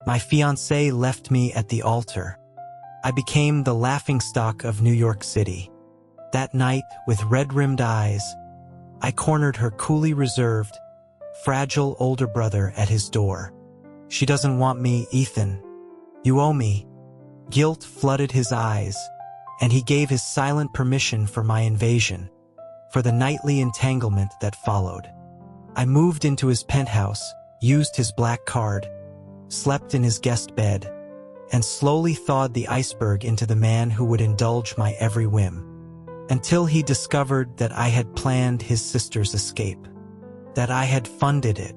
My fiancée left me at the altar. I became the laughingstock of New York City. That night, with red-rimmed eyes, I cornered her coolly reserved, fragile older brother at his door. She doesn't want me, Ethan. You owe me. Guilt flooded his eyes, and he gave his silent permission for my invasion, for the nightly entanglement that followed. I moved into his penthouse, used his black card, slept in his guest bed, and slowly thawed the iceberg into the man who would indulge my every whim, until he discovered that I had planned his sister's escape, that I had funded it.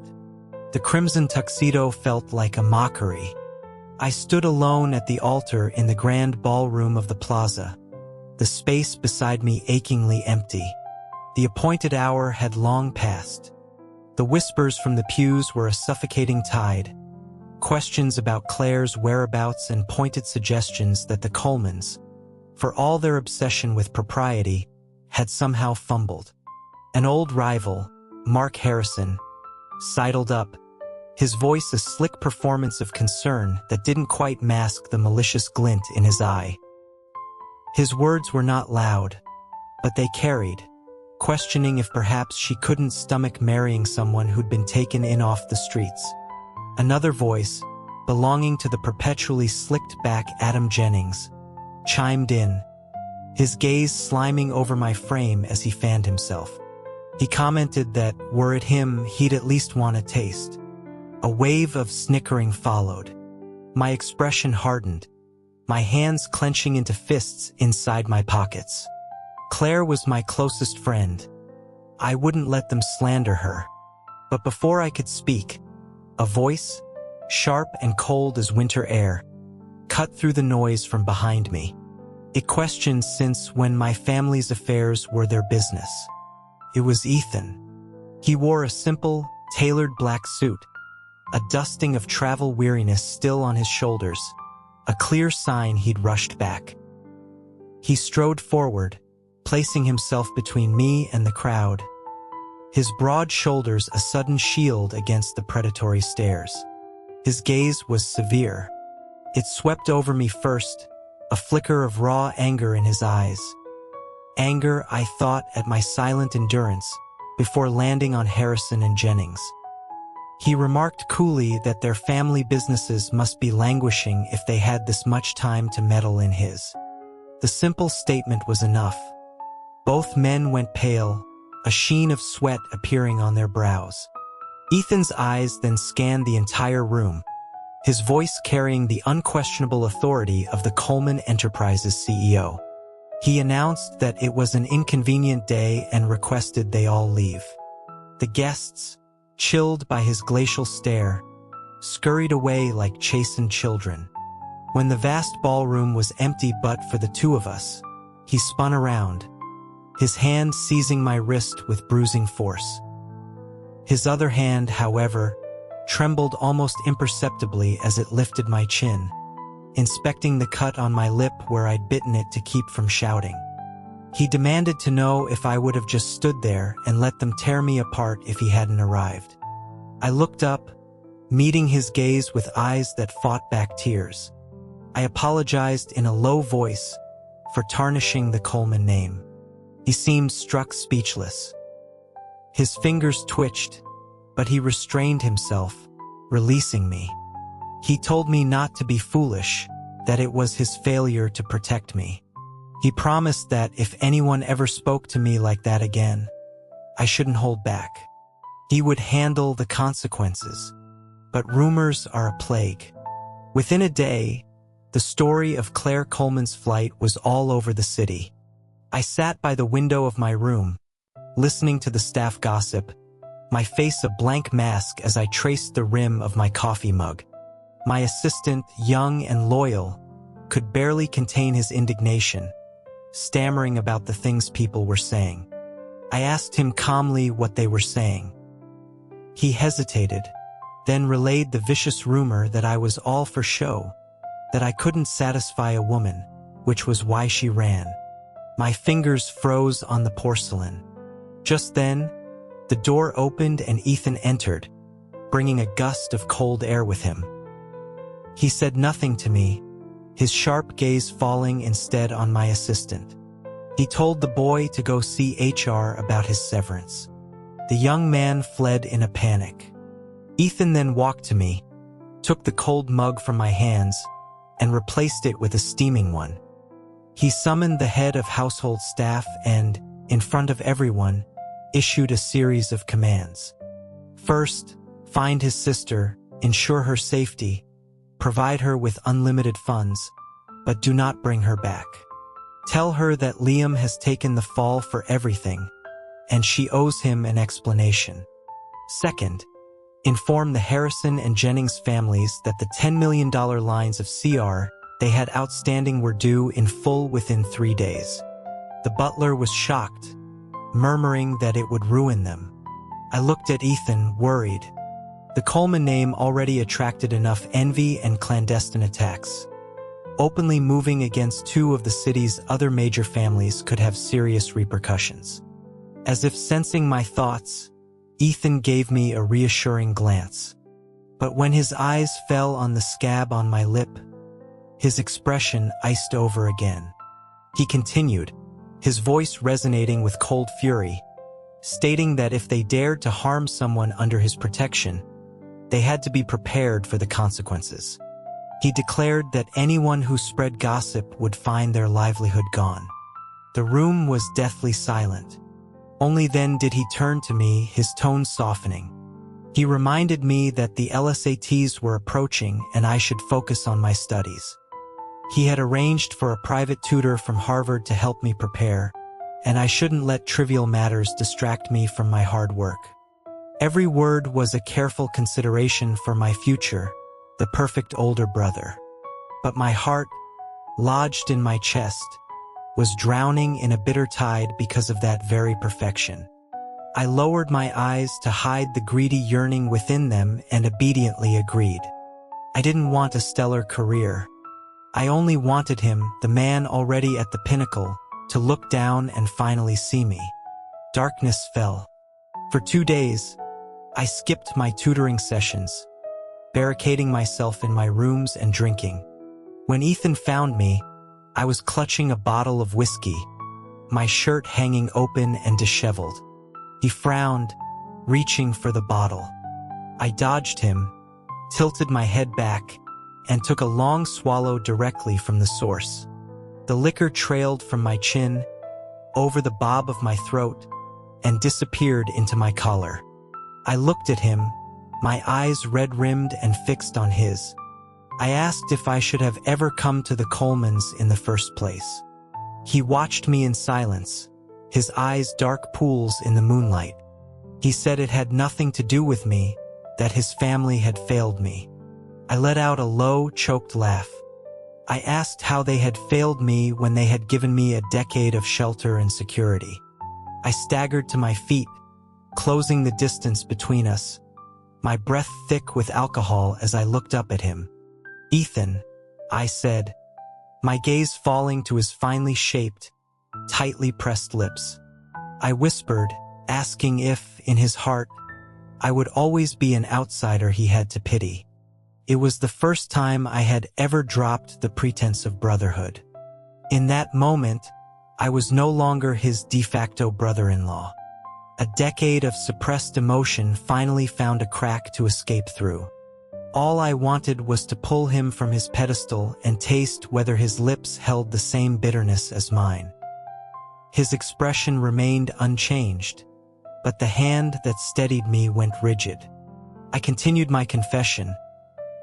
The crimson tuxedo felt like a mockery. I stood alone at the altar in the grand ballroom of the plaza, the space beside me achingly empty. The appointed hour had long passed. The whispers from the pews were a suffocating tide, questions about Claire's whereabouts and pointed suggestions that the Colemans, for all their obsession with propriety, had somehow fumbled. An old rival, Mark Harrison, sidled up, his voice a slick performance of concern that didn't quite mask the malicious glint in his eye. His words were not loud, but they carried, questioning if perhaps she couldn't stomach marrying someone who'd been taken in off the streets. Another voice, belonging to the perpetually slicked-back Adam Jennings, chimed in, his gaze sliming over my frame as he fanned himself. He commented that, were it him, he'd at least want a taste. A wave of snickering followed. My expression hardened, my hands clenching into fists inside my pockets. Claire was my closest friend. I wouldn't let them slander her. But before I could speak, a voice, sharp and cold as winter air, cut through the noise from behind me. It questioned since when my family's affairs were their business. It was Ethan. He wore a simple, tailored black suit, a dusting of travel weariness still on his shoulders, a clear sign he'd rushed back. He strode forward, placing himself between me and the crowd, his broad shoulders a sudden shield against the predatory stares. His gaze was severe. It swept over me first, a flicker of raw anger in his eyes. Anger, I thought, at my silent endurance, before landing on Harrison and Jennings. He remarked coolly that their family businesses must be languishing if they had this much time to meddle in his. The simple statement was enough. Both men went pale, a sheen of sweat appearing on their brows. Ethan's eyes then scanned the entire room, his voice carrying the unquestionable authority of the Coleman Enterprises CEO. He announced that it was an inconvenient day and requested they all leave. The guests, chilled by his glacial stare, scurried away like chastened children. When the vast ballroom was empty but for the two of us, he spun around, his hand seizing my wrist with bruising force. His other hand, however, trembled almost imperceptibly as it lifted my chin, inspecting the cut on my lip where I'd bitten it to keep from shouting. He demanded to know if I would have just stood there and let them tear me apart if he hadn't arrived. I looked up, meeting his gaze with eyes that fought back tears. I apologized in a low voice for tarnishing the Coleman name. He seemed struck speechless. His fingers twitched, but he restrained himself, releasing me. He told me not to be foolish, that it was his failure to protect me. He promised that if anyone ever spoke to me like that again, I shouldn't hold back. He would handle the consequences. But rumors are a plague. Within a day, the story of Claire Coleman's flight was all over the city. I sat by the window of my room, listening to the staff gossip, my face a blank mask as I traced the rim of my coffee mug. My assistant, young and loyal, could barely contain his indignation, stammering about the things people were saying. I asked him calmly what they were saying. He hesitated, then relayed the vicious rumor that I was all for show, that I couldn't satisfy a woman, which was why she ran. My fingers froze on the porcelain. Just then, the door opened and Ethan entered, bringing a gust of cold air with him. He said nothing to me, his sharp gaze falling instead on my assistant. He told the boy to go see HR about his severance. The young man fled in a panic. Ethan then walked to me, took the cold mug from my hands, and replaced it with a steaming one. He summoned the head of household staff and, in front of everyone, issued a series of commands. First, find his sister, ensure her safety, provide her with unlimited funds, but do not bring her back. Tell her that Liam has taken the fall for everything, and she owes him an explanation. Second, inform the Harrison and Jennings families that the $10 million lines of CR they had outstanding were due in full within 3 days. The butler was shocked, murmuring that it would ruin them. I looked at Ethan, worried. The Coleman name already attracted enough envy and clandestine attacks. Openly moving against two of the city's other major families could have serious repercussions. As if sensing my thoughts, Ethan gave me a reassuring glance. But when his eyes fell on the scab on my lip, his expression iced over again. He continued, his voice resonating with cold fury, stating that if they dared to harm someone under his protection, they had to be prepared for the consequences. He declared that anyone who spread gossip would find their livelihood gone. The room was deathly silent. Only then did he turn to me, his tone softening. He reminded me that the LSATs were approaching and I should focus on my studies. He had arranged for a private tutor from Harvard to help me prepare, and I shouldn't let trivial matters distract me from my hard work. Every word was a careful consideration for my future, the perfect older brother. But my heart, lodged in my chest, was drowning in a bitter tide because of that very perfection. I lowered my eyes to hide the greedy yearning within them and obediently agreed. I didn't want a stellar career. I only wanted him, the man already at the pinnacle, to look down and finally see me. Darkness fell. For 2 days, I skipped my tutoring sessions, barricading myself in my rooms and drinking. When Ethan found me, I was clutching a bottle of whiskey, my shirt hanging open and disheveled. He frowned, reaching for the bottle. I dodged him, tilted my head back, and took a long swallow directly from the source. The liquor trailed from my chin, over the bob of my throat, and disappeared into my collar. I looked at him, my eyes red-rimmed and fixed on his. I asked if I should have ever come to the Colemans in the first place. He watched me in silence, his eyes dark pools in the moonlight. He said it had nothing to do with me, that his family had failed me. I let out a low, choked laugh. I asked how they had failed me when they had given me a decade of shelter and security. I staggered to my feet, closing the distance between us, my breath thick with alcohol as I looked up at him. "Ethan," I said, my gaze falling to his finely shaped, tightly pressed lips. I whispered, asking if, in his heart, I would always be an outsider he had to pity. It was the first time I had ever dropped the pretense of brotherhood. In that moment, I was no longer his de facto brother-in-law. A decade of suppressed emotion finally found a crack to escape through. All I wanted was to pull him from his pedestal and taste whether his lips held the same bitterness as mine. His expression remained unchanged, but the hand that steadied me went rigid. I continued my confession,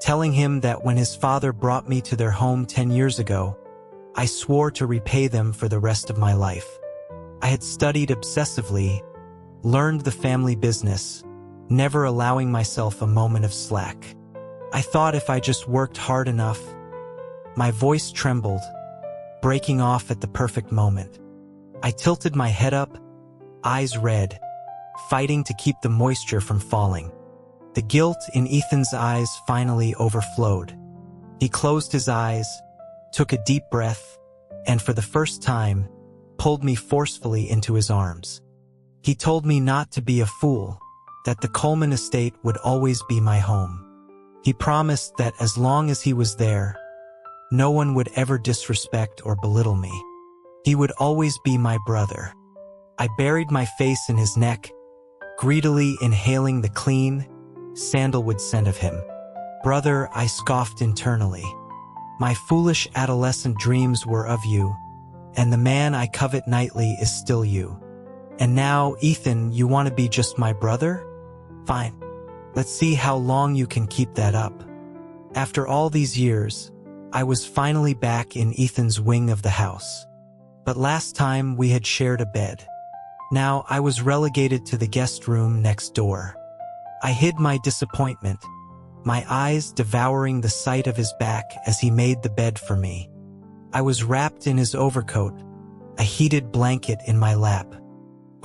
telling him that when his father brought me to their home 10 years ago, I swore to repay them for the rest of my life. I had studied obsessively, learned the family business, never allowing myself a moment of slack. I thought if I just worked hard enough. My voice trembled, breaking off at the perfect moment. I tilted my head up, eyes red, fighting to keep the moisture from falling. The guilt in Ethan's eyes finally overflowed. He closed his eyes, took a deep breath, and for the first time, pulled me forcefully into his arms. He told me not to be a fool, that the Coleman estate would always be my home. He promised that as long as he was there, no one would ever disrespect or belittle me. He would always be my brother. I buried my face in his neck, greedily inhaling the clean, sandalwood scent of him. Brother, I scoffed internally. My foolish adolescent dreams were of you, and the man I covet nightly is still you. And now, Ethan, you want to be just my brother? Fine. Let's see how long you can keep that up. After all these years, I was finally back in Ethan's wing of the house. But last time we had shared a bed. Now I was relegated to the guest room next door. I hid my disappointment, my eyes devouring the sight of his back as he made the bed for me. I was wrapped in his overcoat, a heated blanket in my lap.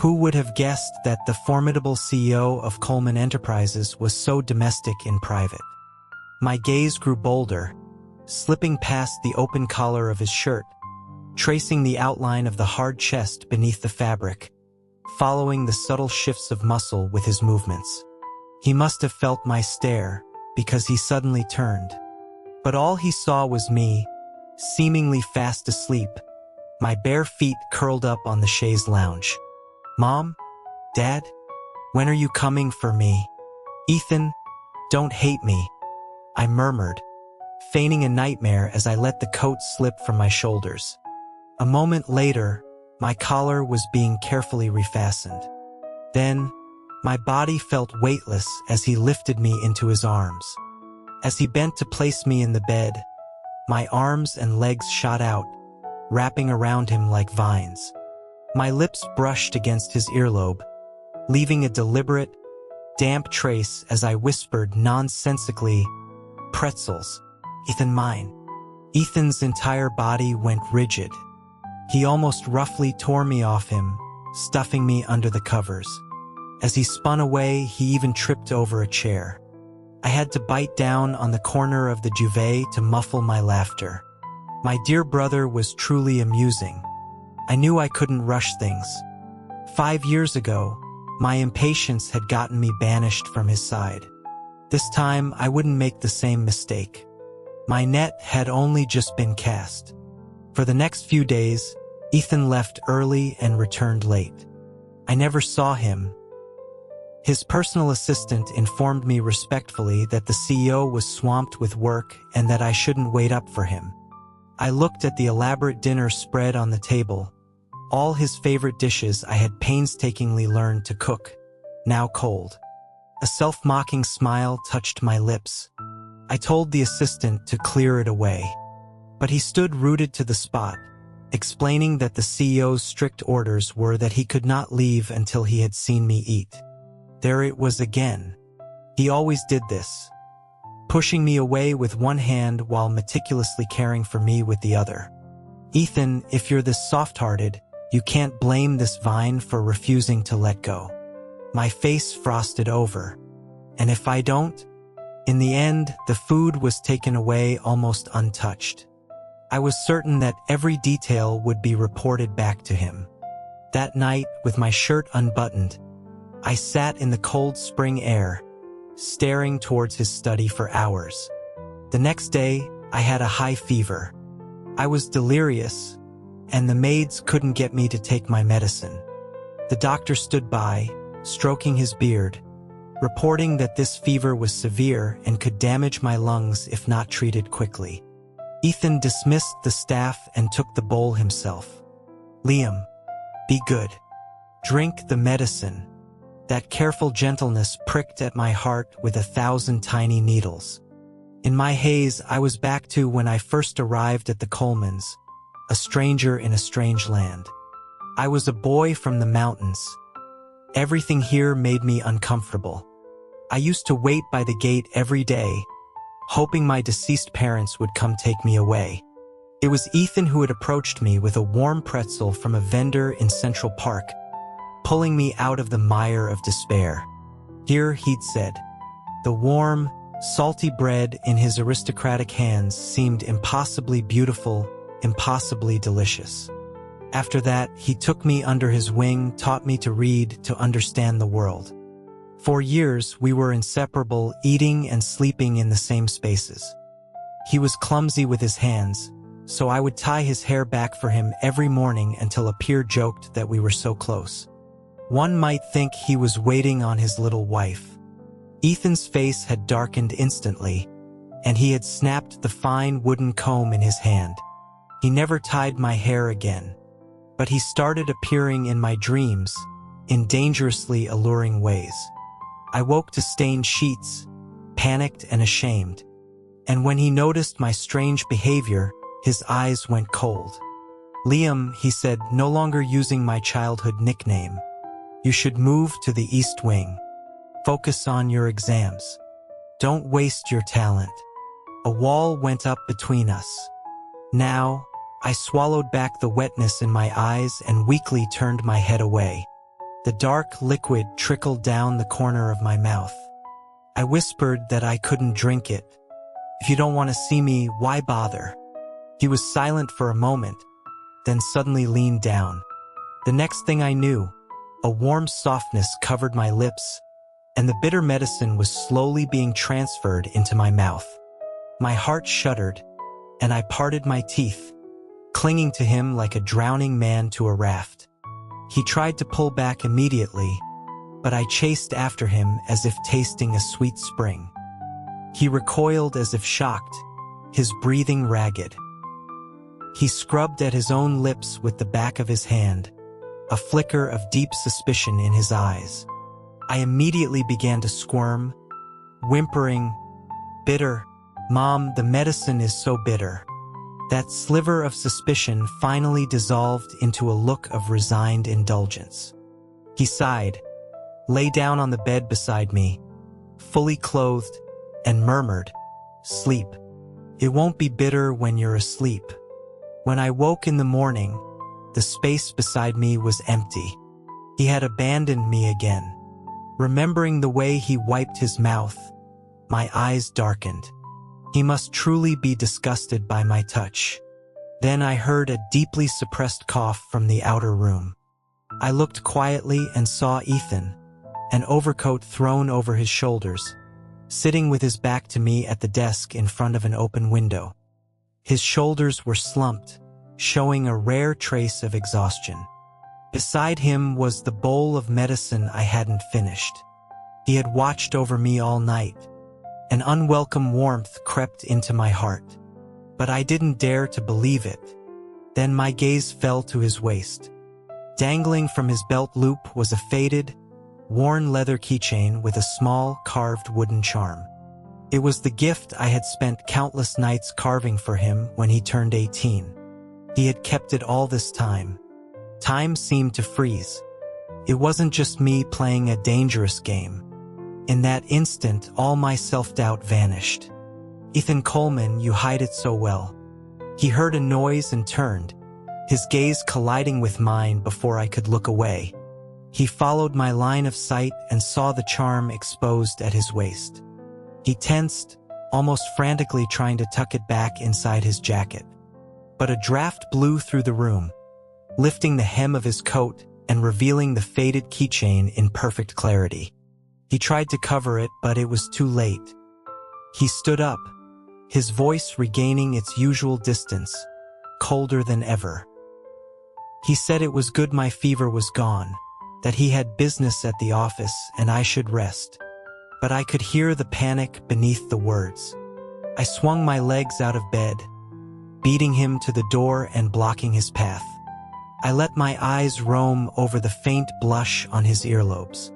Who would have guessed that the formidable CEO of Coleman Enterprises was so domestic in private? My gaze grew bolder, slipping past the open collar of his shirt, tracing the outline of the hard chest beneath the fabric, following the subtle shifts of muscle with his movements. He must have felt my stare, because he suddenly turned. But all he saw was me, seemingly fast asleep, my bare feet curled up on the chaise lounge. Mom? Dad? When are you coming for me? Ethan, don't hate me, I murmured, feigning a nightmare as I let the coat slip from my shoulders. A moment later, my collar was being carefully refastened. Then, my body felt weightless as he lifted me into his arms. As he bent to place me in the bed, my arms and legs shot out, wrapping around him like vines. My lips brushed against his earlobe, leaving a deliberate, damp trace as I whispered nonsensically, "Pretzels, Ethan mine." Ethan's entire body went rigid. He almost roughly tore me off him, stuffing me under the covers. As he spun away, he even tripped over a chair. I had to bite down on the corner of the duvet to muffle my laughter. My dear brother was truly amusing. I knew I couldn't rush things. 5 years ago, my impatience had gotten me banished from his side. This time, I wouldn't make the same mistake. My net had only just been cast. For the next few days, Ethan left early and returned late. I never saw him. His personal assistant informed me respectfully that the CEO was swamped with work and that I shouldn't wait up for him. I looked at the elaborate dinner spread on the table, all his favorite dishes I had painstakingly learned to cook, now cold. A self-mocking smile touched my lips. I told the assistant to clear it away. But he stood rooted to the spot, explaining that the CEO's strict orders were that he could not leave until he had seen me eat. There it was again. He always did this, pushing me away with one hand while meticulously caring for me with the other. Ethan, if you're this soft-hearted, you can't blame this vine for refusing to let go. My face frosted over. And if I don't? In the end, the food was taken away almost untouched. I was certain that every detail would be reported back to him. That night, with my shirt unbuttoned, I sat in the cold spring air, staring towards his study for hours. The next day, I had a high fever. I was delirious, and the maids couldn't get me to take my medicine. The doctor stood by, stroking his beard, reporting that this fever was severe and could damage my lungs if not treated quickly. Ethan dismissed the staff and took the bowl himself. "Liam, be good. Drink the medicine." That careful gentleness pricked at my heart with 1,000 tiny needles. In my haze, I was back to when I first arrived at the Colemans, a stranger in a strange land. I was a boy from the mountains. Everything here made me uncomfortable. I used to wait by the gate every day, hoping my deceased parents would come take me away. It was Ethan who had approached me with a warm pretzel from a vendor in Central Park, pulling me out of the mire of despair. "Here," he'd said. The warm, salty bread in his aristocratic hands seemed impossibly beautiful, impossibly delicious. After that, he took me under his wing, taught me to read, to understand the world. For years, we were inseparable, eating and sleeping in the same spaces. He was clumsy with his hands, so I would tie his hair back for him every morning until a peer joked that we were so close. One might think he was waiting on his little wife. Ethan's face had darkened instantly, and he had snapped the fine wooden comb in his hand. He never tied my hair again, but he started appearing in my dreams in dangerously alluring ways. I woke to stained sheets, panicked and ashamed, and when he noticed my strange behavior, his eyes went cold. "Liam," he said, no longer using my childhood nickname, "you should move to the East Wing. Focus on your exams. Don't waste your talent." A wall went up between us. Now, I swallowed back the wetness in my eyes and weakly turned my head away. The dark liquid trickled down the corner of my mouth. I whispered that I couldn't drink it. "If you don't want to see me, why bother?" He was silent for a moment, then suddenly leaned down. The next thing I knew, a warm softness covered my lips, and the bitter medicine was slowly being transferred into my mouth. My heart shuddered, and I parted my teeth, clinging to him like a drowning man to a raft. He tried to pull back immediately, but I chased after him as if tasting a sweet spring. He recoiled as if shocked, his breathing ragged. He scrubbed at his own lips with the back of his hand, a flicker of deep suspicion in his eyes. I immediately began to squirm, whimpering, "Bitter. Mom, the medicine is so bitter." That sliver of suspicion finally dissolved into a look of resigned indulgence. He sighed, lay down on the bed beside me, fully clothed, and murmured, "Sleep. It won't be bitter when you're asleep." When I woke in the morning, the space beside me was empty. He had abandoned me again. Remembering the way he wiped his mouth, my eyes darkened. He must truly be disgusted by my touch. Then I heard a deeply suppressed cough from the outer room. I looked quietly and saw Ethan, an overcoat thrown over his shoulders, sitting with his back to me at the desk in front of an open window. His shoulders were slumped, showing a rare trace of exhaustion. Beside him was the bowl of medicine I hadn't finished. He had watched over me all night. An unwelcome warmth crept into my heart, but I didn't dare to believe it. Then my gaze fell to his waist. Dangling from his belt loop was a faded, worn leather keychain with a small, carved wooden charm. It was the gift I had spent countless nights carving for him when he turned 18. He had kept it all this time. Time seemed to freeze. It wasn't just me playing a dangerous game. In that instant, all my self-doubt vanished. "Ethan Coleman, you hide it so well." He heard a noise and turned, his gaze colliding with mine before I could look away. He followed my line of sight and saw the charm exposed at his waist. He tensed, almost frantically trying to tuck it back inside his jacket. But a draft blew through the room, lifting the hem of his coat and revealing the faded keychain in perfect clarity. He tried to cover it, but it was too late. He stood up, his voice regaining its usual distance, colder than ever. He said it was good my fever was gone, that he had business at the office and I should rest. But I could hear the panic beneath the words. I swung my legs out of bed, beating him to the door and blocking his path. I let my eyes roam over the faint blush on his earlobes.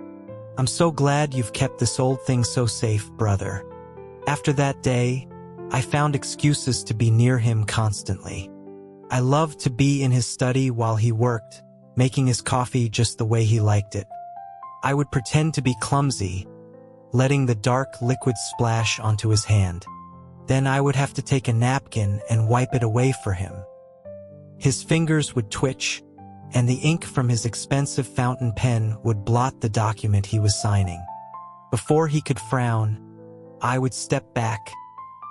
"I'm so glad you've kept this old thing so safe, brother." After that day, I found excuses to be near him constantly. I loved to be in his study while he worked, making his coffee just the way he liked it. I would pretend to be clumsy, letting the dark liquid splash onto his hand. Then I would have to take a napkin and wipe it away for him. His fingers would twitch, and the ink from his expensive fountain pen would blot the document he was signing. Before he could frown, I would step back,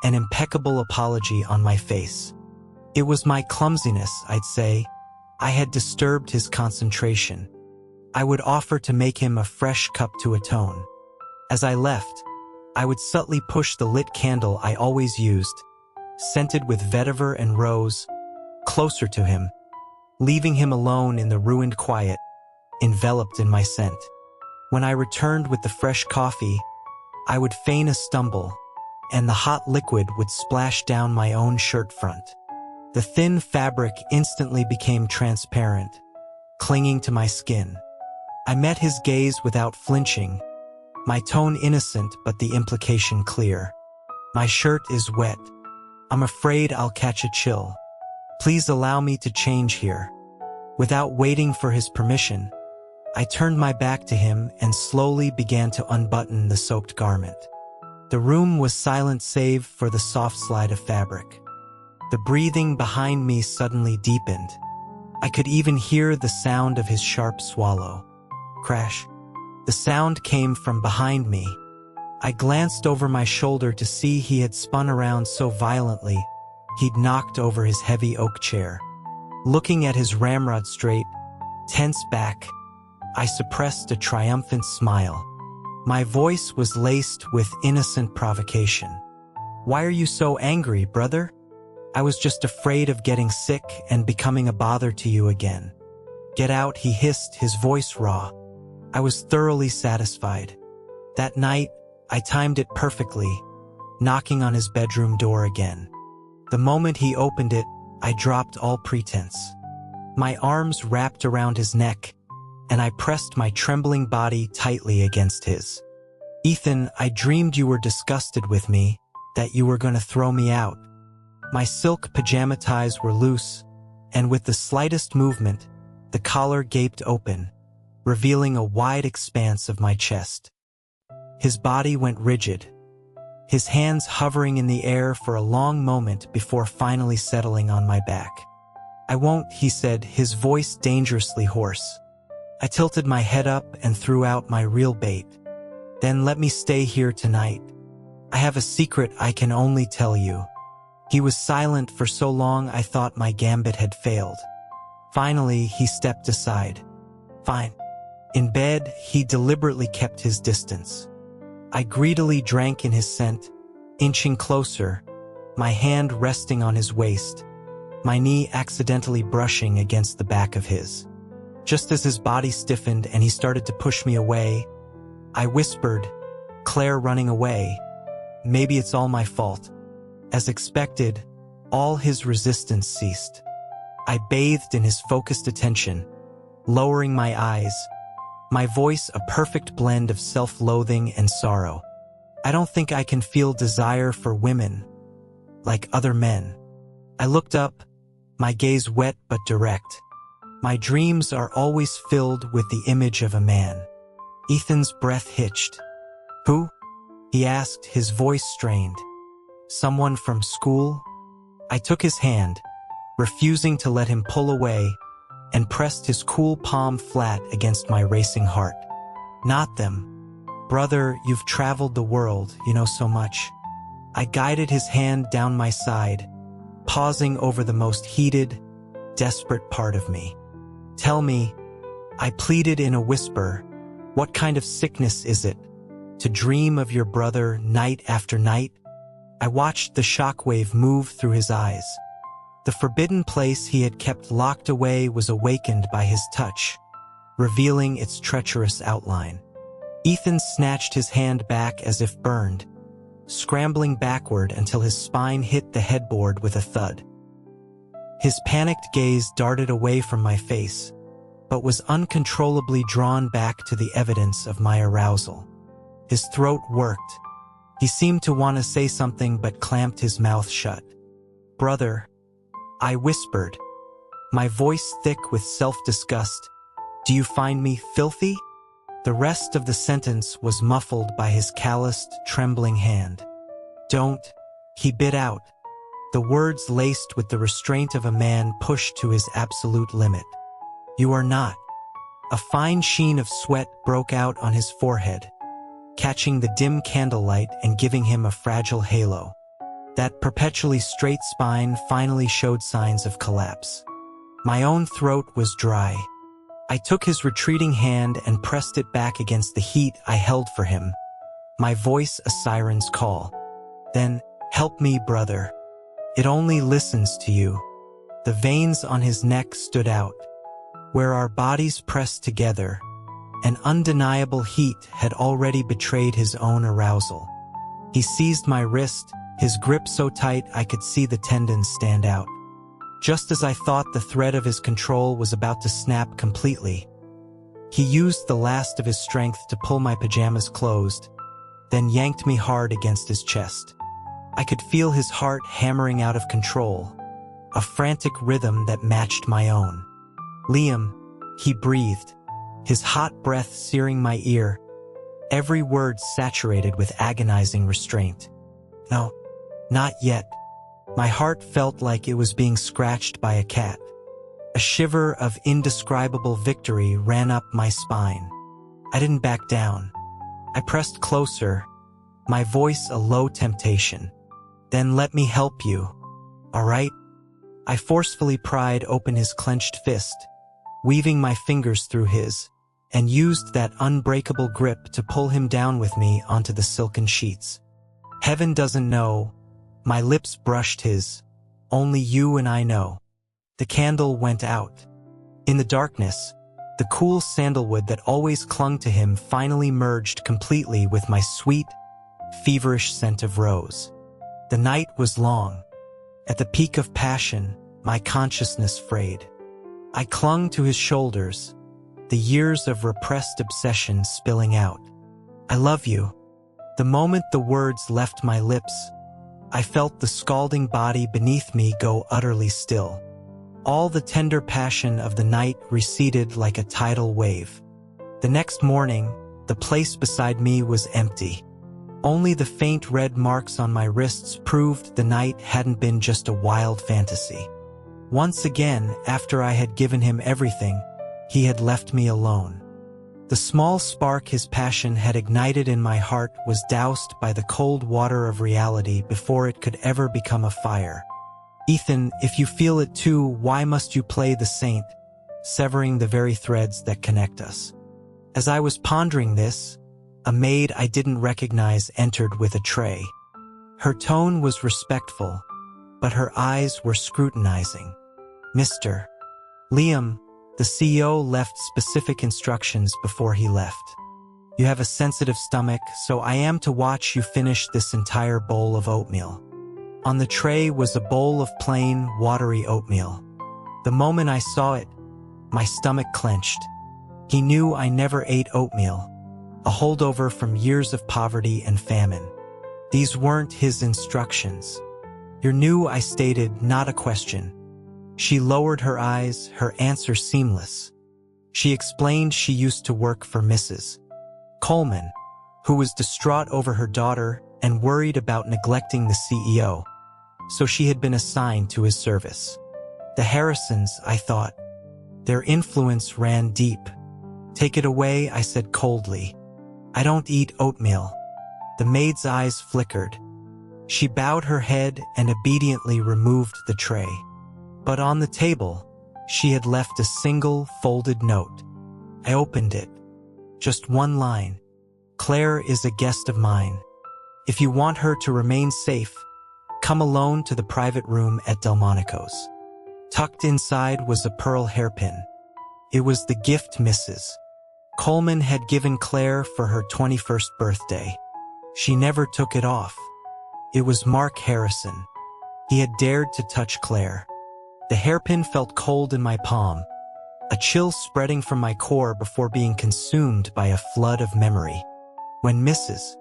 an impeccable apology on my face. It was my clumsiness, I'd say. I had disturbed his concentration. I would offer to make him a fresh cup to atone. As I left, I would subtly push the lit candle I always used, scented with vetiver and rose, closer to him, leaving him alone in the ruined quiet, enveloped in my scent. When I returned with the fresh coffee, I would feign a stumble, and the hot liquid would splash down my own shirt front. The thin fabric instantly became transparent, clinging to my skin. I met his gaze without flinching, my tone innocent but the implication clear. My shirt is wet. I'm afraid I'll catch a chill. Please allow me to change here. Without waiting for his permission, I turned my back to him and slowly began to unbutton the soaked garment. The room was silent save for the soft slide of fabric. The breathing behind me suddenly deepened. I could even hear the sound of his sharp swallow. Crash. The sound came from behind me. I glanced over my shoulder to see he had spun around so violently, he'd knocked over his heavy oak chair. Looking at his ramrod straight, tense back, I suppressed a triumphant smile. My voice was laced with innocent provocation. Why are you so angry, brother? I was just afraid of getting sick and becoming a bother to you again. Get out, he hissed, his voice raw. I was thoroughly satisfied. That night, I timed it perfectly, knocking on his bedroom door again. The moment he opened it, I dropped all pretense. My arms wrapped around his neck, and I pressed my trembling body tightly against his. Ethan, I dreamed you were disgusted with me, that you were going to throw me out. My silk pajama ties were loose, and with the slightest movement, the collar gaped open, revealing a wide expanse of my chest. His body went rigid, his hands hovering in the air for a long moment before finally settling on my back. I won't, he said, his voice dangerously hoarse. I tilted my head up and threw out my real bait. Then let me stay here tonight. I have a secret I can only tell you. He was silent for so long I thought my gambit had failed. Finally, he stepped aside. Fine. In bed, he deliberately kept his distance. I greedily drank in his scent, inching closer, my hand resting on his waist, my knee accidentally brushing against the back of his. Just as his body stiffened and he started to push me away, I whispered, Claire running away. Maybe it's all my fault. As expected, all his resistance ceased. I bathed in his focused attention, lowering my eyes, my voice a perfect blend of self-loathing and sorrow. I don't think I can feel desire for women like other men. I looked up, my gaze wet but direct. My dreams are always filled with the image of a man. Ethan's breath hitched. Who? He asked, his voice strained. Someone from school? I took his hand, refusing to let him pull away, and pressed his cool palm flat against my racing heart. Not them. Brother, you've traveled the world, you know so much. I guided his hand down my side, pausing over the most heated, desperate part of me. Tell me, I pleaded in a whisper, what kind of sickness is it? To dream of your brother night after night? I watched the shockwave move through his eyes. The forbidden place he had kept locked away was awakened by his touch, revealing its treacherous outline. Ethan snatched his hand back as if burned, scrambling backward until his spine hit the headboard with a thud. His panicked gaze darted away from my face, but was uncontrollably drawn back to the evidence of my arousal. His throat worked. He seemed to want to say something but clamped his mouth shut. Brother, I whispered, my voice thick with self-disgust, do you find me filthy? The rest of the sentence was muffled by his calloused, trembling hand. Don't, he bit out, the words laced with the restraint of a man pushed to his absolute limit. You are not. A fine sheen of sweat broke out on his forehead, catching the dim candlelight and giving him a fragile halo. That perpetually straight spine finally showed signs of collapse. My own throat was dry. I took his retreating hand and pressed it back against the heat I held for him, my voice a siren's call. Then, help me, brother. It only listens to you. The veins on his neck stood out. Where our bodies pressed together, an undeniable heat had already betrayed his own arousal. He seized my wrist, his grip so tight I could see the tendons stand out. Just as I thought the thread of his control was about to snap completely, he used the last of his strength to pull my pajamas closed, then yanked me hard against his chest. I could feel his heart hammering out of control, a frantic rhythm that matched my own. "Liam," he breathed, his hot breath searing my ear, every word saturated with agonizing restraint. "No, not yet." My heart felt like it was being scratched by a cat. A shiver of indescribable victory ran up my spine. I didn't back down. I pressed closer, my voice a low temptation. "Then let me help you, all right?" I forcefully pried open his clenched fist, weaving my fingers through his, and used that unbreakable grip to pull him down with me onto the silken sheets. "Heaven doesn't know," my lips brushed his, "only you and I know." The candle went out. In the darkness, the cool sandalwood that always clung to him finally merged completely with my sweet, feverish scent of rose. The night was long. At the peak of passion, my consciousness frayed. I clung to his shoulders, the years of repressed obsession spilling out. "I love you." The moment the words left my lips, I felt the scalding body beneath me go utterly still. All the tender passion of the night receded like a tidal wave. The next morning, the place beside me was empty. Only the faint red marks on my wrists proved the night hadn't been just a wild fantasy. Once again, after I had given him everything, he had left me alone. The small spark his passion had ignited in my heart was doused by the cold water of reality before it could ever become a fire. "Ethan, if you feel it too, why must you play the saint, severing the very threads that connect us?" As I was pondering this, a maid I didn't recognize entered with a tray. Her tone was respectful, but her eyes were scrutinizing. "Mr. Liam," the CEO left specific instructions before he left. "You have a sensitive stomach, so I am to watch you finish this entire bowl of oatmeal." On the tray was a bowl of plain, watery oatmeal. The moment I saw it, my stomach clenched. He knew I never ate oatmeal, a holdover from years of poverty and famine. These weren't his instructions. "You're new," I stated, not a question. She lowered her eyes, her answer seamless. She explained she used to work for Mrs. Coleman, who was distraught over her daughter and worried about neglecting the CEO. So she had been assigned to his service. The Harrisons, I thought. Their influence ran deep. "Take it away," I said coldly. "I don't eat oatmeal." The maid's eyes flickered. She bowed her head and obediently removed the tray. But on the table, she had left a single folded note. I opened it. Just one line. "Claire is a guest of mine. If you want her to remain safe, come alone to the private room at Delmonico's." Tucked inside was a pearl hairpin. It was the gift Mrs. Coleman had given Claire for her 21st birthday. She never took it off. It was Mark Harrison. He had dared to touch Claire. The hairpin felt cold in my palm, a chill spreading from my core before being consumed by a flood of memory. When Mrs.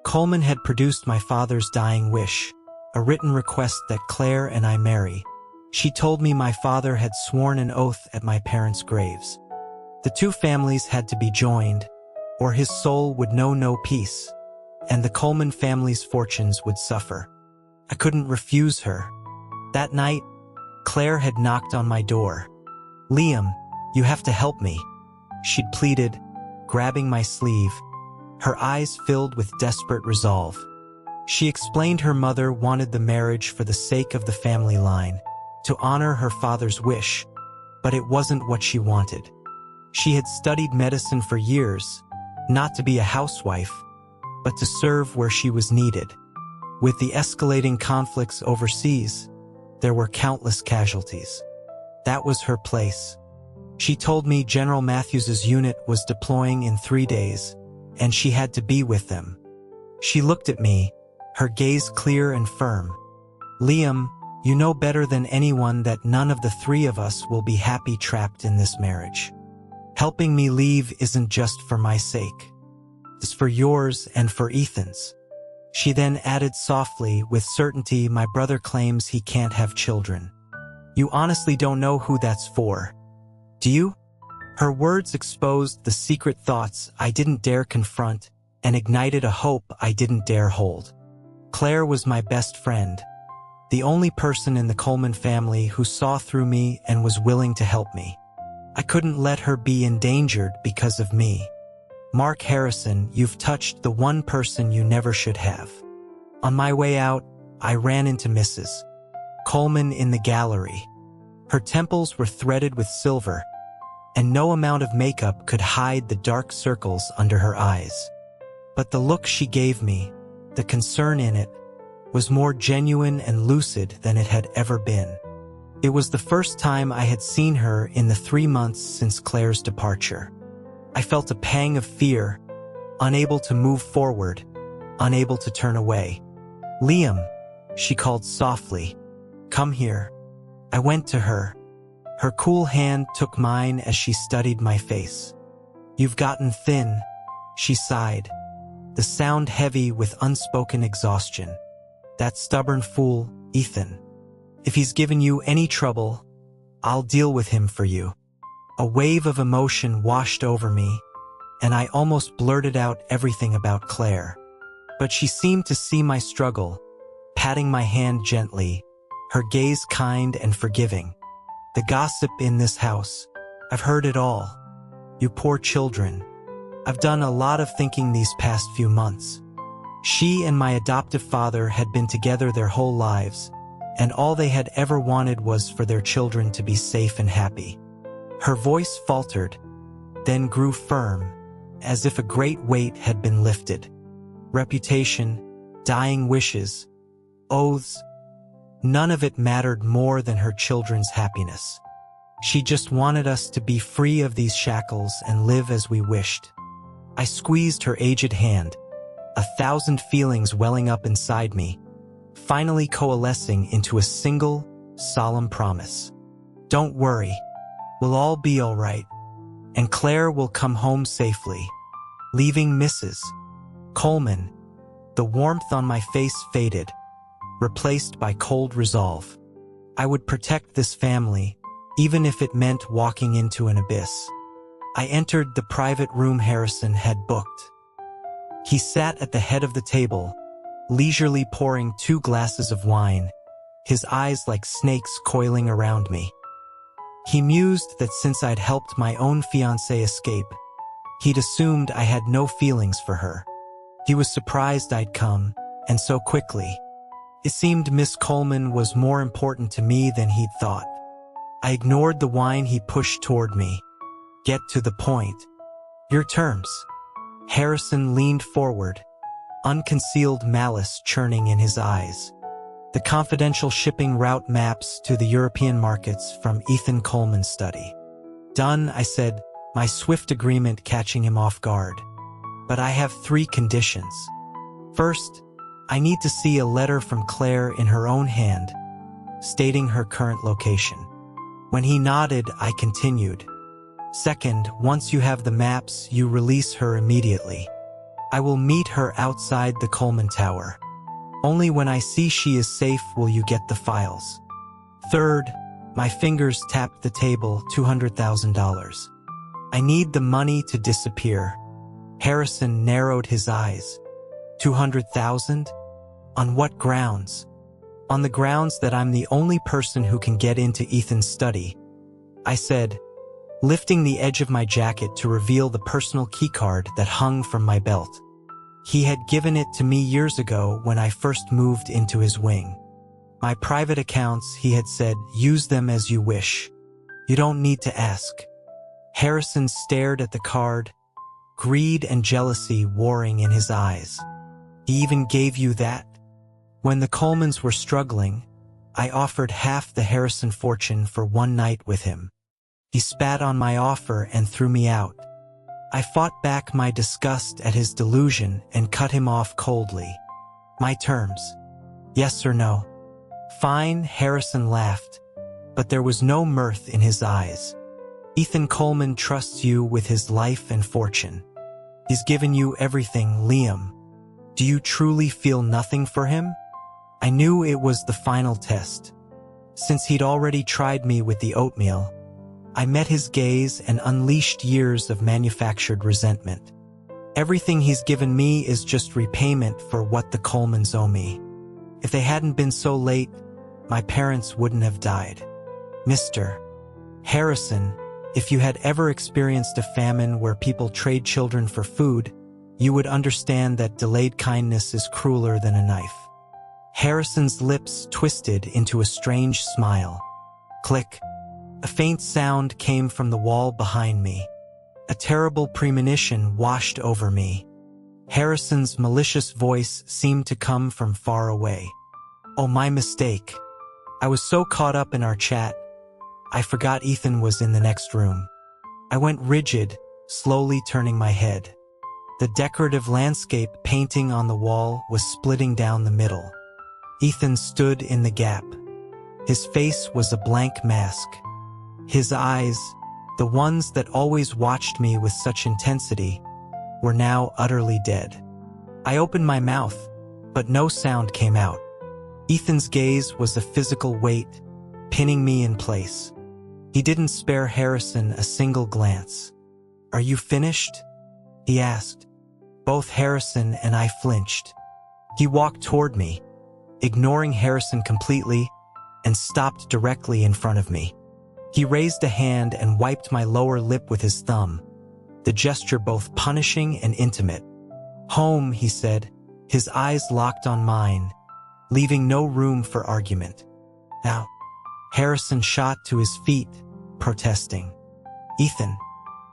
Coleman had produced my father's dying wish, a written request that Claire and I marry, she told me my father had sworn an oath at my parents' graves. The two families had to be joined, or his soul would know no peace, and the Coleman family's fortunes would suffer. I couldn't refuse her. That night, Claire had knocked on my door. "Liam, you have to help me," she'd pleaded, grabbing my sleeve, her eyes filled with desperate resolve. She explained her mother wanted the marriage for the sake of the family line, to honor her father's wish, but it wasn't what she wanted. She had studied medicine for years, not to be a housewife. but to serve where she was needed. With the escalating conflicts overseas, there were countless casualties. That was her place. She told me General Matthews's unit was deploying in 3 days, and she had to be with them. She looked at me, her gaze clear and firm. "Liam, you know better than anyone that none of the 3 of us will be happy trapped in this marriage. Helping me leave isn't just for my sake. It's for yours and for Ethan's." She then added softly, "With certainty, my brother claims he can't have children. You honestly don't know who that's for, do you?" Her words exposed the secret thoughts I didn't dare confront and ignited a hope I didn't dare hold. Claire was my best friend, the only person in the Coleman family who saw through me and was willing to help me. I couldn't let her be endangered because of me. "Mark Harrison, you've touched the one person you never should have." On my way out, I ran into Mrs. Coleman in the gallery. Her temples were threaded with silver, and no amount of makeup could hide the dark circles under her eyes. But the look she gave me, the concern in it, was more genuine and lucid than it had ever been. It was the first time I had seen her in the 3 months since Claire's departure. I felt a pang of fear, unable to move forward, unable to turn away. "Liam," she called softly, "come here." I went to her. Her cool hand took mine as she studied my face. "You've gotten thin," she sighed, the sound heavy with unspoken exhaustion. "That stubborn fool, Ethan. If he's given you any trouble, I'll deal with him for you." A wave of emotion washed over me, and I almost blurted out everything about Claire. But she seemed to see my struggle, patting my hand gently, her gaze kind and forgiving. "The gossip in this house, I've heard it all. You poor children. I've done a lot of thinking these past few months." She and my adoptive father had been together their whole lives, and all they had ever wanted was for their children to be safe and happy. Her voice faltered, then grew firm, as if a great weight had been lifted. Reputation, dying wishes, oaths, none of it mattered more than her children's happiness. She just wanted us to be free of these shackles and live as we wished. I squeezed her aged hand, 1,000 feelings welling up inside me, finally coalescing into a single, solemn promise. "Don't worry, we'll all be all right, and Claire will come home safely." Leaving Mrs. Coleman, the warmth on my face faded, replaced by cold resolve. I would protect this family, even if it meant walking into an abyss. I entered the private room Harrison had booked. He sat at the head of the table, leisurely pouring 2 glasses of wine, his eyes like snakes coiling around me. He mused that since I'd helped my own fiancée escape, he'd assumed I had no feelings for her. He was surprised I'd come, and so quickly. It seemed Miss Coleman was more important to me than he'd thought. I ignored the wine he pushed toward me. "Get to the point. Your terms." Harrison leaned forward, unconcealed malice churning in his eyes. "The confidential shipping route maps to the European markets from Ethan Coleman's study." "Done," I said, my swift agreement catching him off guard. "But I have 3 conditions. First, I need to see a letter from Claire in her own hand, stating her current location." When he nodded, I continued. "Second, once you have the maps, you release her immediately. I will meet her outside the Coleman Tower. Only when I see she is safe will you get the files. Third," my fingers tapped the table, $200,000. "I need the money to disappear." Harrison narrowed his eyes. 200,000? On what grounds?" "On the grounds that I'm the only person who can get into Ethan's study," I said, lifting the edge of my jacket to reveal the personal keycard that hung from my belt. He had given it to me years ago when I first moved into his wing. "My private accounts," he had said, "use them as you wish. You don't need to ask." Harrison stared at the card, greed and jealousy warring in his eyes. He even gave you that? When the Colemans were struggling, I offered half the Harrison fortune for one night with him. He spat on my offer and threw me out. I fought back my disgust at his delusion and cut him off coldly. My terms. Yes or no? Fine, Harrison laughed, but there was no mirth in his eyes. Ethan Coleman trusts you with his life and fortune. He's given you everything, Liam. Do you truly feel nothing for him? I knew it was the final test. Since he'd already tried me with the oatmeal, I met his gaze and unleashed years of manufactured resentment. Everything he's given me is just repayment for what the Colemans owe me. If they hadn't been so late, my parents wouldn't have died. Mr. Harrison, if you had ever experienced a famine where people trade children for food, you would understand that delayed kindness is crueler than a knife. Harrison's lips twisted into a strange smile. Click. A faint sound came from the wall behind me. A terrible premonition washed over me. Harrison's malicious voice seemed to come from far away. Oh, my mistake. I was so caught up in our chat, I forgot Ethan was in the next room. I went rigid, slowly turning my head. The decorative landscape painting on the wall was splitting down the middle. Ethan stood in the gap. His face was a blank mask. His eyes, the ones that always watched me with such intensity, were now utterly dead. I opened my mouth, but no sound came out. Ethan's gaze was a physical weight, pinning me in place. He didn't spare Harrison a single glance. "Are you finished?" he asked. Both Harrison and I flinched. He walked toward me, ignoring Harrison completely, and stopped directly in front of me. He raised a hand and wiped my lower lip with his thumb, the gesture both punishing and intimate. "Home," he said, his eyes locked on mine, leaving no room for argument. "Now," Harrison shot to his feet, protesting. "Ethan,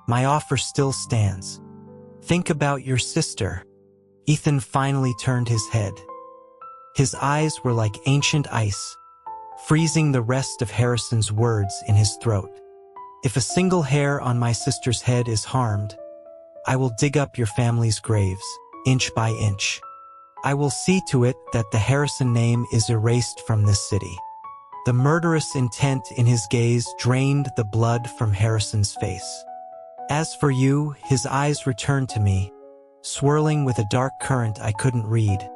my offer still stands. Think about your sister." Ethan finally turned his head. His eyes were like ancient ice, freezing the rest of Harrison's words in his throat. "If a single hair on my sister's head is harmed, I will dig up your family's graves, inch by inch. I will see to it that the Harrison name is erased from this city." The murderous intent in his gaze drained the blood from Harrison's face. "As for you," his eyes returned to me, swirling with a dark current I couldn't read.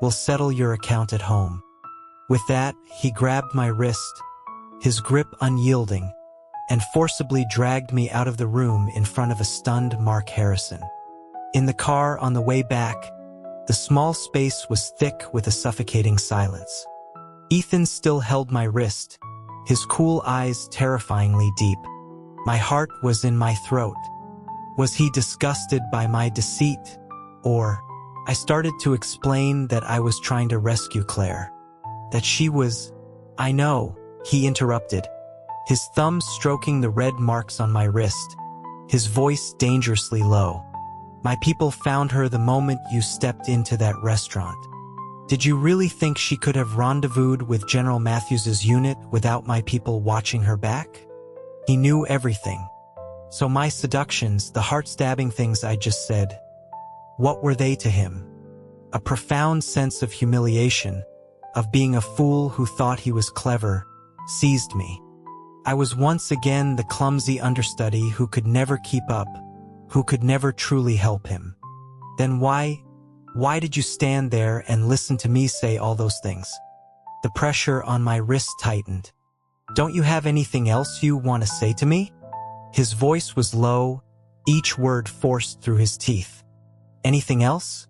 "We'll settle your account at home." With that, he grabbed my wrist, his grip unyielding, and forcibly dragged me out of the room in front of a stunned Mark Harrison. In the car on the way back, the small space was thick with a suffocating silence. Ethan still held my wrist, his cool eyes terrifyingly deep. My heart was in my throat. Was he disgusted by my deceit? Or, I started to explain that I was trying to rescue Claire. That she was... "I know," he interrupted, his thumb stroking the red marks on my wrist, his voice dangerously low. "My people found her the moment you stepped into that restaurant. Did you really think she could have rendezvoused with General Matthews's unit without my people watching her back?" He knew everything. So my seductions, the heart-stabbing things I just said, what were they to him? A profound sense of humiliation, of being a fool who thought he was clever, seized me. I was once again the clumsy understudy who could never keep up, who could never truly help him. Then why did you stand there and listen to me say all those things? The pressure on my wrist tightened. "Don't you have anything else you want to say to me?" His voice was low, each word forced through his teeth. Anything else?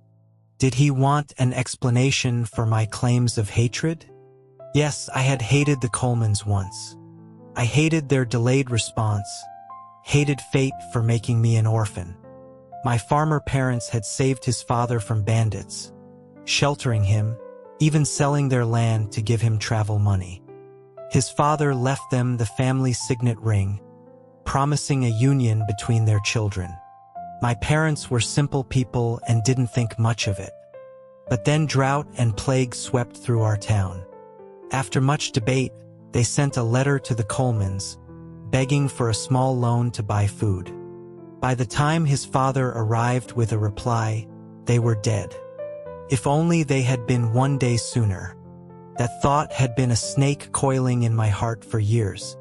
Did he want an explanation for my claims of hatred? Yes, I had hated the Colemans once. I hated their delayed response, hated fate for making me an orphan. My farmer parents had saved his father from bandits, sheltering him, even selling their land to give him travel money. His father left them the family signet ring, promising a union between their children. My parents were simple people and didn't think much of it. But then drought and plague swept through our town. After much debate, they sent a letter to the Colemans, begging for a small loan to buy food. By the time his father arrived with a reply, they were dead. If only they had been one day sooner. That thought had been a snake coiling in my heart for years.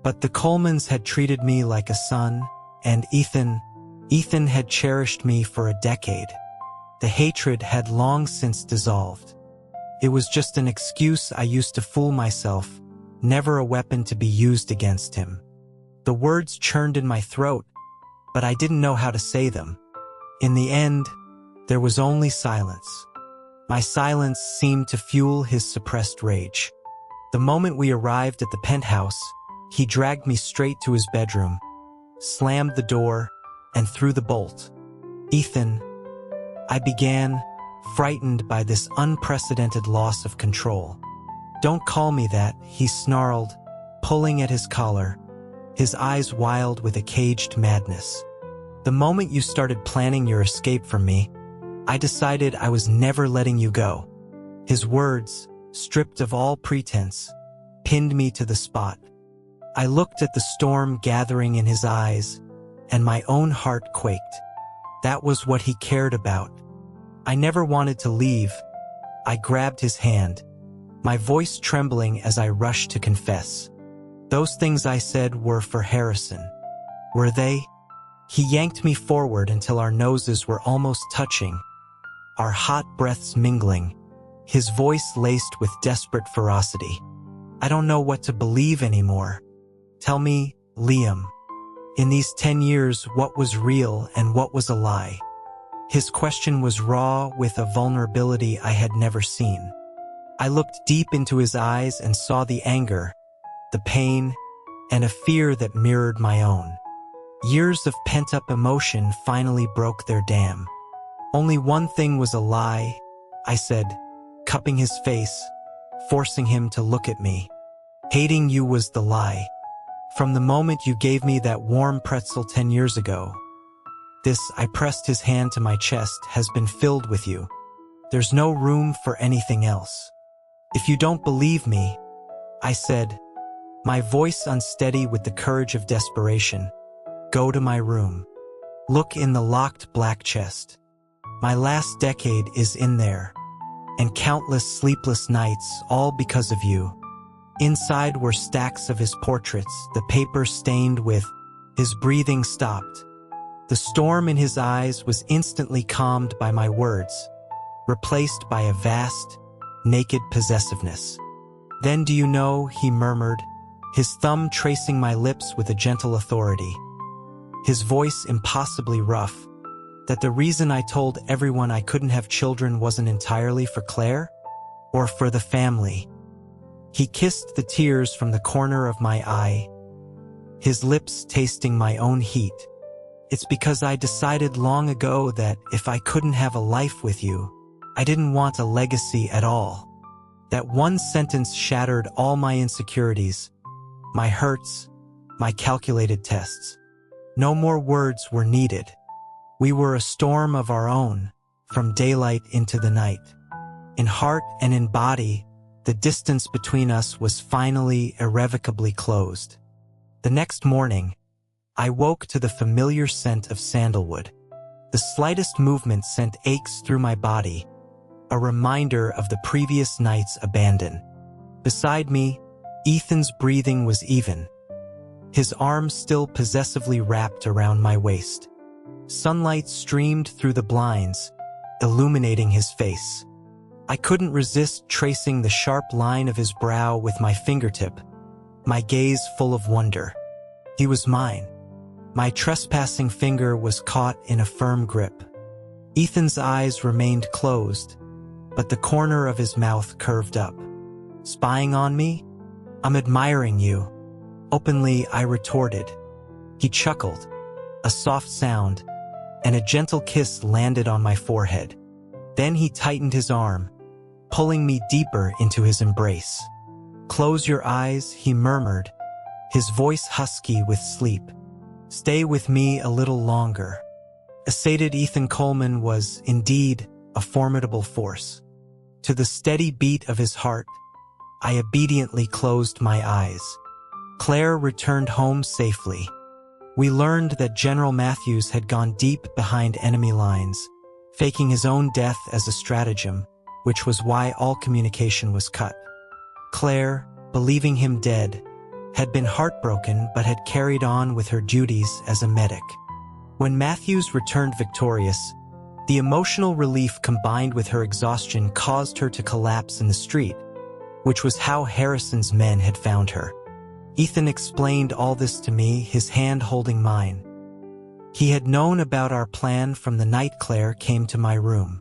But the Colemans had treated me like a son, and Ethan had cherished me for a decade. The hatred had long since dissolved. It was just an excuse I used to fool myself, never a weapon to be used against him. The words churned in my throat, but I didn't know how to say them. In the end, there was only silence. My silence seemed to fuel his suppressed rage. The moment we arrived at the penthouse, he dragged me straight to his bedroom, slammed the door, and threw the bolt. "Ethan," I began, frightened by this unprecedented loss of control. "Don't call me that," he snarled, pulling at his collar, his eyes wild with a caged madness. "The moment you started planning your escape from me, I decided I was never letting you go." His words, stripped of all pretense, pinned me to the spot. I looked at the storm gathering in his eyes, and my own heart quaked. That was what he cared about. I never wanted to leave. I grabbed his hand, my voice trembling as I rushed to confess. "Those things I said were for Harrison. Were they?" He yanked me forward until our noses were almost touching, our hot breaths mingling, his voice laced with desperate ferocity. "I don't know what to believe anymore. Tell me, Liam, in these 10 years, what was real and what was a lie?" His question was raw with a vulnerability I had never seen. I looked deep into his eyes and saw the anger, the pain, and a fear that mirrored my own. Years of pent-up emotion finally broke their dam. "Only one thing was a lie," I said, cupping his face, forcing him to look at me. "Hating you was the lie. From the moment you gave me that warm pretzel 10 years ago. This," I pressed his hand to my chest, "has been filled with you. There's no room for anything else. If you don't believe me," I said, my voice unsteady with the courage of desperation, "go to my room. Look in the locked black chest. My last decade is in there, and countless sleepless nights, all because of you." Inside were stacks of his portraits, the paper stained with. His breathing stopped. The storm in his eyes was instantly calmed by my words, replaced by a vast, naked possessiveness. "Then do you know," he murmured, his thumb tracing my lips with a gentle authority, his voice impossibly rough, "that the reason I told everyone I couldn't have children wasn't entirely for Claire, or for the family?" He kissed the tears from the corner of my eye, his lips tasting my own heat. "It's because I decided long ago that if I couldn't have a life with you, I didn't want a legacy at all." That one sentence shattered all my insecurities, my hurts, my calculated tests. No more words were needed. We were a storm of our own, from daylight into the night. In heart and in body, the distance between us was finally irrevocably closed. The next morning, I woke to the familiar scent of sandalwood. The slightest movement sent aches through my body, a reminder of the previous night's abandon. Beside me, Ethan's breathing was even, his arms still possessively wrapped around my waist. Sunlight streamed through the blinds, illuminating his face. I couldn't resist tracing the sharp line of his brow with my fingertip, my gaze full of wonder. He was mine. My trespassing finger was caught in a firm grip. Ethan's eyes remained closed, but the corner of his mouth curved up. "Spying on me? I'm admiring you." Openly, I retorted. He chuckled, a soft sound, and a gentle kiss landed on my forehead. Then he tightened his arm, pulling me deeper into his embrace. "Close your eyes," he murmured, his voice husky with sleep. "Stay with me a little longer." A sated Ethan Coleman was, indeed, a formidable force. To the steady beat of his heart, I obediently closed my eyes. Claire returned home safely. We learned that General Matthews had gone deep behind enemy lines, faking his own death as a stratagem, which was why all communication was cut. Claire, believing him dead, had been heartbroken but had carried on with her duties as a medic. When Matthews returned victorious, the emotional relief combined with her exhaustion caused her to collapse in the street, which was how Harrison's men had found her. Ethan explained all this to me, his hand holding mine. He had known about our plan from the night Claire came to my room.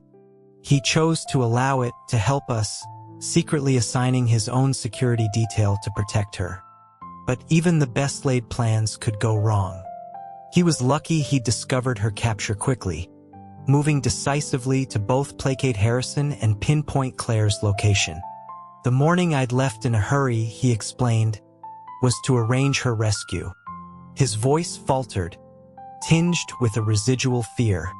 He chose to allow it to help us, secretly assigning his own security detail to protect her. But even the best-laid plans could go wrong. He was lucky he discovered her capture quickly, moving decisively to both placate Harrison and pinpoint Claire's location. The morning I'd left in a hurry, he explained, was to arrange her rescue. His voice faltered, tinged with a residual fear.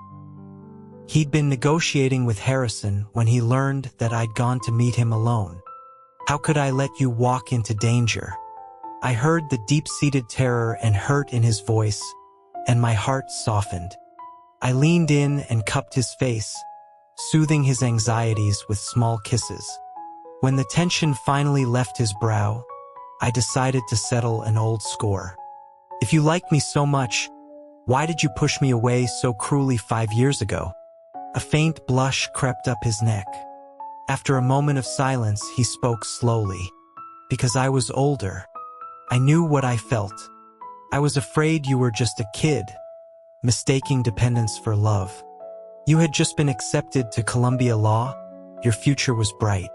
He'd been negotiating with Harrison when he learned that I'd gone to meet him alone. How could I let you walk into danger? I heard the deep-seated terror and hurt in his voice, and my heart softened. I leaned in and cupped his face, soothing his anxieties with small kisses. When the tension finally left his brow, I decided to settle an old score. If you like me so much, why did you push me away so cruelly 5 years ago? A faint blush crept up his neck. After a moment of silence, he spoke slowly. Because I was older. I knew what I felt. I was afraid you were just a kid, mistaking dependence for love. You had just been accepted to Columbia Law. Your future was bright.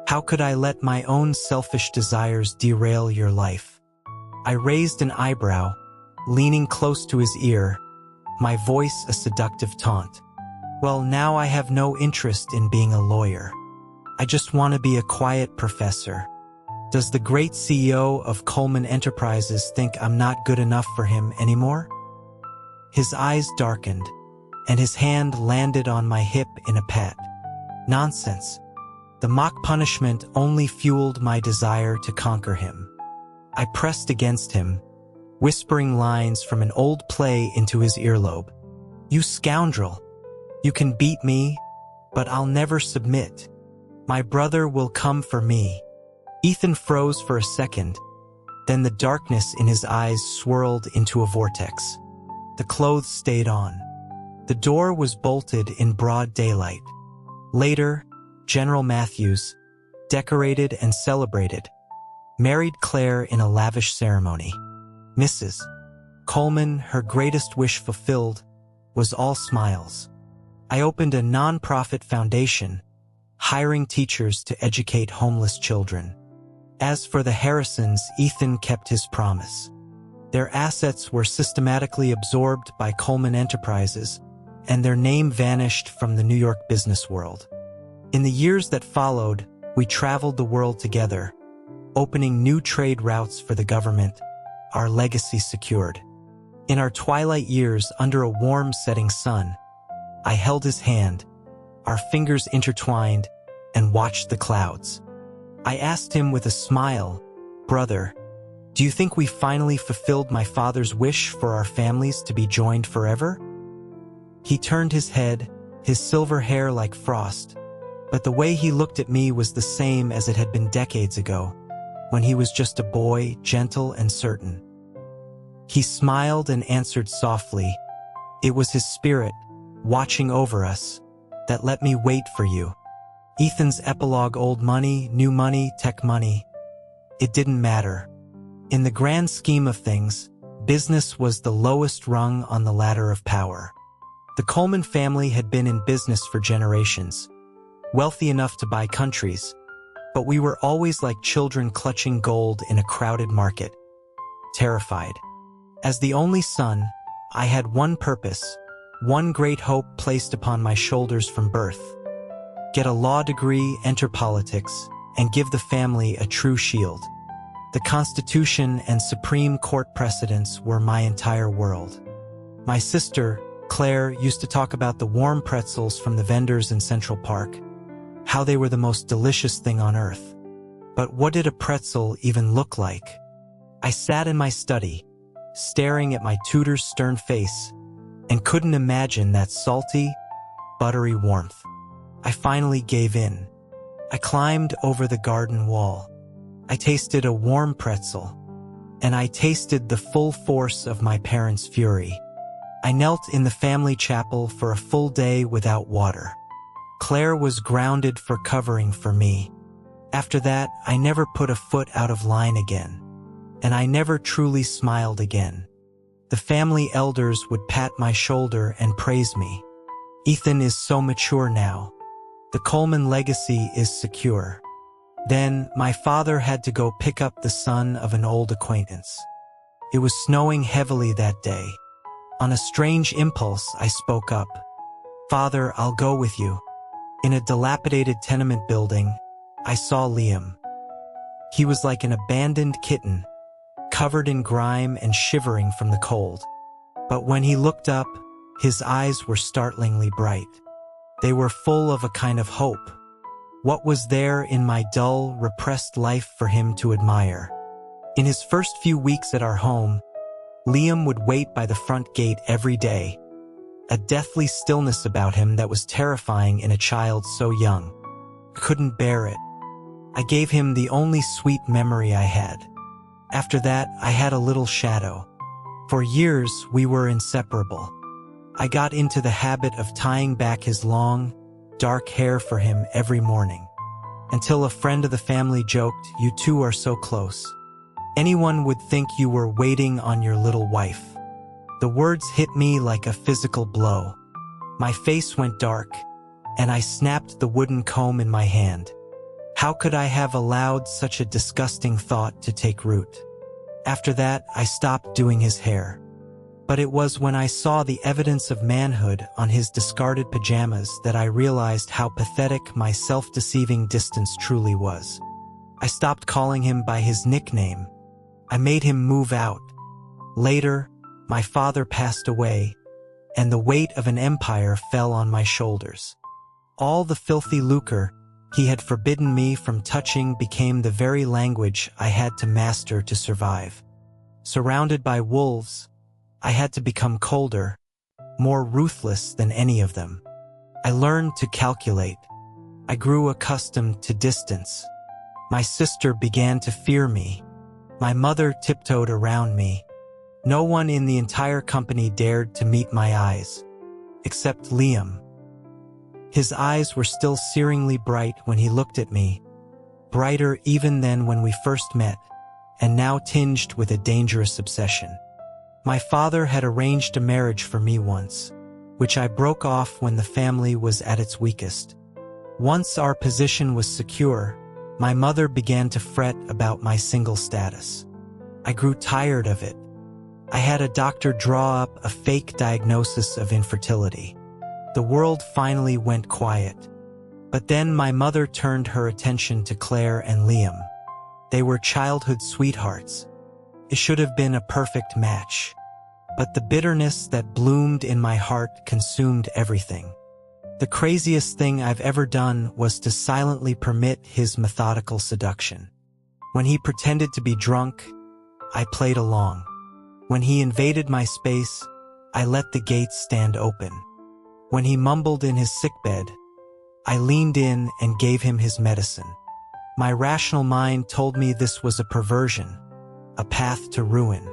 How could I let my own selfish desires derail your life? I raised an eyebrow, leaning close to his ear, my voice a seductive taunt. Well, now I have no interest in being a lawyer. I just want to be a quiet professor. Does the great CEO of Coleman Enterprises think I'm not good enough for him anymore? His eyes darkened, and his hand landed on my hip in a pat. Nonsense. The mock punishment only fueled my desire to conquer him. I pressed against him, whispering lines from an old play into his earlobe. You scoundrel! You can beat me, but I'll never submit. My brother will come for me. Ethan froze for a second, then the darkness in his eyes swirled into a vortex. The clothes stayed on. The door was bolted in broad daylight. Later, General Matthews, decorated and celebrated, married Claire in a lavish ceremony. Mrs. Coleman, her greatest wish fulfilled, was all smiles. I opened a non-profit foundation, hiring teachers to educate homeless children. As for the Harrisons, Ethan kept his promise. Their assets were systematically absorbed by Coleman Enterprises, and their name vanished from the New York business world. In the years that followed, we traveled the world together, opening new trade routes for the government, our legacy secured. In our twilight years under a warm setting sun, I held his hand, our fingers intertwined, and watched the clouds. I asked him with a smile, "Brother, do you think we finally fulfilled my father's wish for our families to be joined forever?" He turned his head, his silver hair like frost, but the way he looked at me was the same as it had been decades ago, when he was just a boy, gentle and certain. He smiled and answered softly, "It was his spirit, watching over us, that let me wait for you." Ethan's epilogue: old money, new money, tech money. It didn't matter. In the grand scheme of things, business was the lowest rung on the ladder of power. The Coleman family had been in business for generations, wealthy enough to buy countries, but we were always like children clutching gold in a crowded market, terrified. As the only son, I had one purpose, one great hope placed upon my shoulders from birth: get a law degree, enter politics, and give the family a true shield. The Constitution and Supreme Court precedents were my entire world. My sister, Claire used to talk about the warm pretzels from the vendors in Central Park, how they were the most delicious thing on earth. But what did a pretzel even look like? I sat in my study, staring at my tutor's stern face, and couldn't imagine that salty, buttery warmth. I finally gave in. I climbed over the garden wall. I tasted a warm pretzel, and I tasted the full force of my parents' fury. I knelt in the family chapel for a full day without water. Claire was grounded for covering for me. After that, I never put a foot out of line again, and I never truly smiled again. The family elders would pat my shoulder and praise me. Ethan is so mature now. The Coleman legacy is secure. Then, my father had to go pick up the son of an old acquaintance. It was snowing heavily that day. On a strange impulse, I spoke up. "Father, I'll go with you." In a dilapidated tenement building, I saw Liam. He was like an abandoned kitten, covered in grime and shivering from the cold. But when he looked up, his eyes were startlingly bright. They were full of a kind of hope. What was there in my dull, repressed life for him to admire? In his first few weeks at our home, Liam would wait by the front gate every day, a deathly stillness about him that was terrifying in a child so young. I couldn't bear it. I gave him the only sweet memory I had. After that, I had a little shadow. For years, we were inseparable. I got into the habit of tying back his long, dark hair for him every morning, until a friend of the family joked, "You two are so close. Anyone would think you were waiting on your little wife." The words hit me like a physical blow. My face went dark, and I snapped the wooden comb in my hand. How could I have allowed such a disgusting thought to take root? After that, I stopped doing his hair. But it was when I saw the evidence of manhood on his discarded pajamas that I realized how pathetic my self-deceiving distance truly was. I stopped calling him by his nickname. I made him move out. Later, my father passed away, and the weight of an empire fell on my shoulders. All the filthy lucre he had forbidden me from touching became the very language I had to master to survive. Surrounded by wolves, I had to become colder, more ruthless than any of them. I learned to calculate. I grew accustomed to distance. My sister began to fear me. My mother tiptoed around me. No one in the entire company dared to meet my eyes, except Liam. His eyes were still searingly bright when he looked at me, brighter even than when we first met, and now tinged with a dangerous obsession. My father had arranged a marriage for me once, which I broke off when the family was at its weakest. Once our position was secure, my mother began to fret about my single status. I grew tired of it. I had a doctor draw up a fake diagnosis of infertility. The world finally went quiet. But then my mother turned her attention to Claire and Liam. They were childhood sweethearts. It should have been a perfect match. But the bitterness that bloomed in my heart consumed everything. The craziest thing I've ever done was to silently permit his methodical seduction. When he pretended to be drunk, I played along. When he invaded my space, I let the gates stand open. When he mumbled in his sickbed, I leaned in and gave him his medicine. My rational mind told me this was a perversion, a path to ruin.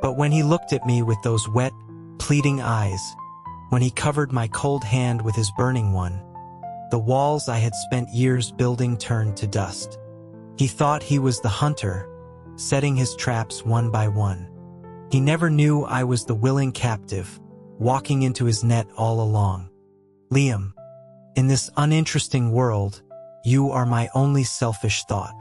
But when he looked at me with those wet, pleading eyes, when he covered my cold hand with his burning one, the walls I had spent years building turned to dust. He thought he was the hunter, setting his traps one by one. He never knew I was the willing captive, walking into his net all along. Liam, in this uninteresting world, you are my only selfish thought.